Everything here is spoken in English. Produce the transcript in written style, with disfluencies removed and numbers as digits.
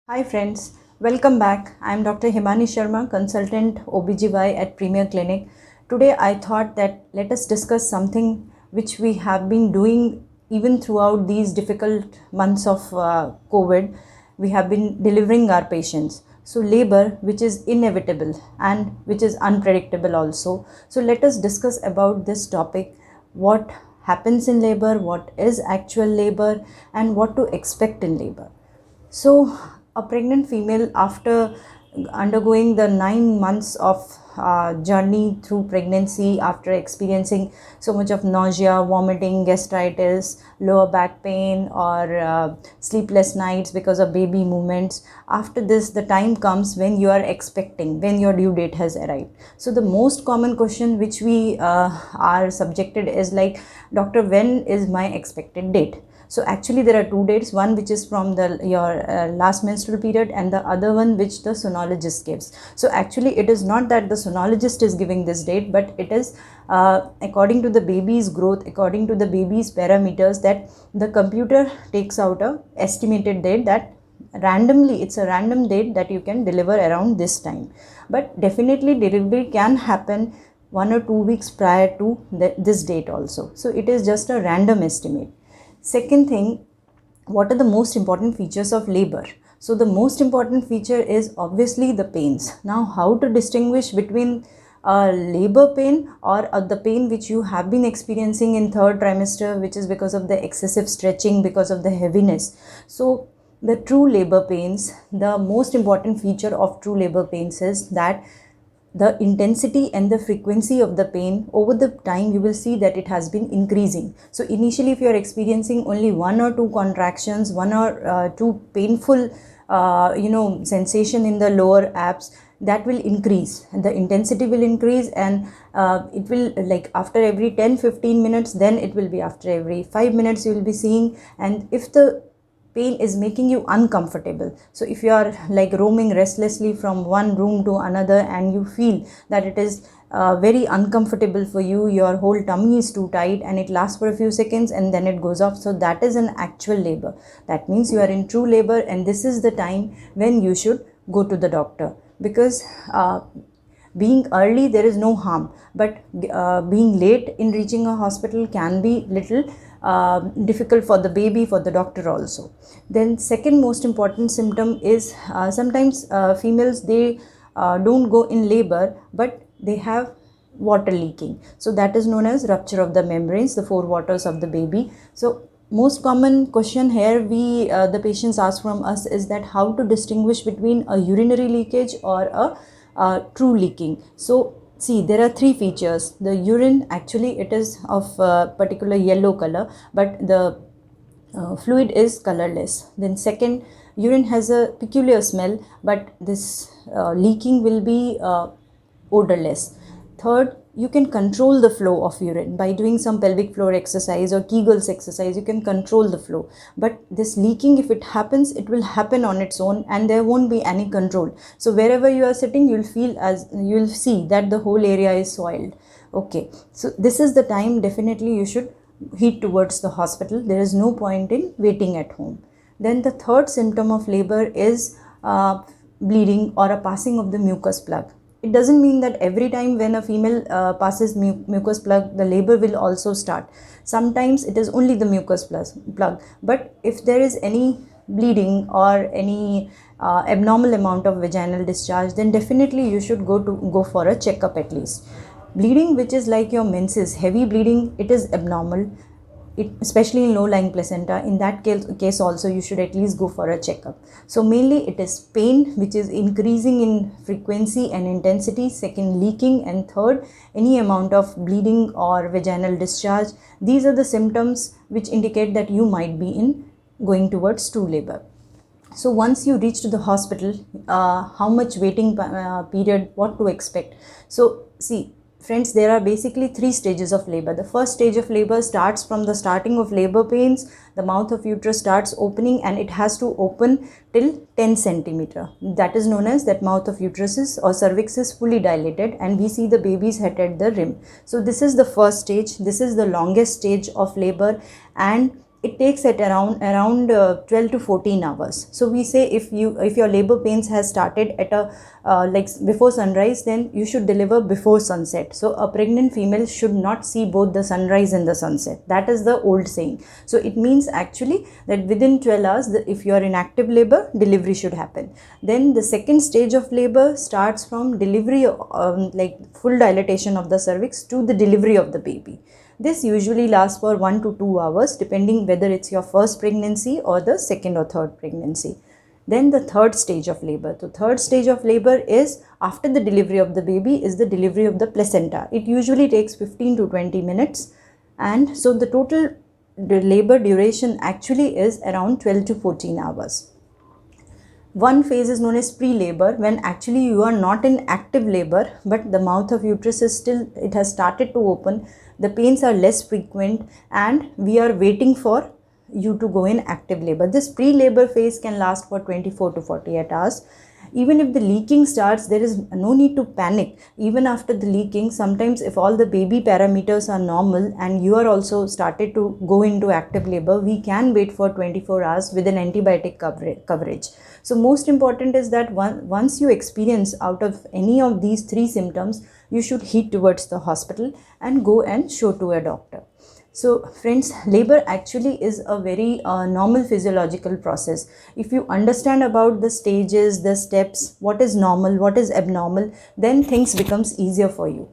Hi friends, welcome back. I am Dr. Himani Sharma, consultant OBGY at Premier Clinic. Today I thought that let us discuss something which we have been doing even throughout these difficult months of COVID. We have been delivering our patients. So labor, which is inevitable and which is unpredictable also. So let us discuss about this topic, what happens in labor, what is actual labor, and what to expect in labor. So, a pregnant female, after undergoing the 9 months of journey through pregnancy, after experiencing so much of nausea, vomiting, gastritis, lower back pain, or sleepless nights because of baby movements, after this, the time comes when you are expecting, when your due date has arrived. So, the most common question which we are subjected is like, Doctor, when is my expected date? So actually there are two dates, one which is from your last menstrual period and the other one which the sonologist gives. So actually it is not that the sonologist is giving this date, but it is according to the baby's growth, according to the baby's parameters, that the computer takes out a estimated date, that randomly, it's a random date that you can deliver around this time. But definitely delivery can happen 1 or 2 weeks prior to this date also. So it is just a random estimate. Second thing, what are the most important features of labor? So the most important feature is obviously the pains. Now, how to distinguish between labor pain or the pain which you have been experiencing in third trimester, which is because of the excessive stretching, because of the heaviness. So the true labor pains, the most important feature of true labor pains is that the intensity and the frequency of the pain over the time, you will see that it has been increasing. So initially if you are experiencing only 1 or 2 contractions, 1 or 2 painful sensation in the lower abs, that will increase, the intensity will increase, and it will, like, after every 10-15 minutes, then it will be after every 5 minutes you will be seeing. And if the pain is making you uncomfortable, so if you are like roaming restlessly from one room to another and you feel that it is very uncomfortable for you, your whole tummy is too tight and it lasts for a few seconds and then it goes off, so that is an actual labor. That means you are in true labor, and this is the time when you should go to the doctor, because being early, there is no harm, but being late in reaching a hospital can be little difficult for the baby, for the doctor also. Then second most important symptom is sometimes females, they don't go in labor, but they have water leaking. So that is known as rupture of the membranes, the four waters of the baby. So most common question here we the patients ask from us is that how to distinguish between a urinary leakage or a true leaking. So see, there are three features. The urine, actually it is of particular yellow color, but the fluid is colorless. Then second, urine has a peculiar smell, but this leaking will be odorless. Third, you can control the flow of urine by doing some pelvic floor exercise or Kegels exercise. You can control the flow, but this leaking, if it happens, it will happen on its own and there won't be any control. So wherever you are sitting, you'll see that the whole area is soiled. Okay, so this is the time definitely you should head towards the hospital. There is no point in waiting at home. Then the third symptom of labor is bleeding or a passing of the mucus plug. It doesn't mean that every time when a female passes mucus plug, the labor will also start. Sometimes it is only the mucus plug. But if there is any bleeding or any abnormal amount of vaginal discharge, then definitely you should go for a checkup at least. Bleeding which is like your menses, heavy bleeding, it is abnormal. Especially in low-lying placenta, in that case also you should at least go for a checkup. So mainly it is pain which is increasing in frequency and intensity, second leaking, and third any amount of bleeding or vaginal discharge. These are the symptoms which indicate that you might be in going towards true labor. So once you reach to the hospital, how much waiting period, what to expect? So see friends, there are basically three stages of labor. The first stage of labor starts from the starting of labor pains. The mouth of uterus starts opening and it has to open till 10 centimeter. That is known as that mouth of uterus is, or cervix is fully dilated, and we see the baby's head at the rim. So this is the first stage. This is the longest stage of labor, and it takes at around 12 to 14 hours. So we say if your labor pains has started at a like before sunrise, then you should deliver before sunset. So a pregnant female should not see both the sunrise and the sunset. That is the old saying. So it means actually that within 12 hours, if you are in active labor, delivery should happen. Then the second stage of labor starts from delivery, like full dilatation of the cervix to the delivery of the baby. This usually lasts for 1 to 2 hours, depending whether it's your first pregnancy or the second or third pregnancy. Then the third stage of labor. The third stage of labor is after the delivery of the baby, is the delivery of the placenta. It usually takes 15 to 20 minutes. And so the total labor duration actually is around 12 to 14 hours. One phase is known as pre-labor, when actually you are not in active labor, but the mouth of uterus is still, it has started to open, the pains are less frequent, and we are waiting for you to go in active labor. This pre-labor phase can last for 24 to 48 hours. Even if the leaking starts, there is no need to panic. Even after the leaking, sometimes if all the baby parameters are normal and you are also started to go into active labor, we can wait for 24 hours with an antibiotic coverage. So most important is that once you experience out of any of these three symptoms, you should head towards the hospital and go and show to a doctor. So friends, labor actually is a very normal physiological process. If you understand about the stages, the steps, what is normal, what is abnormal, then things becomes easier for you.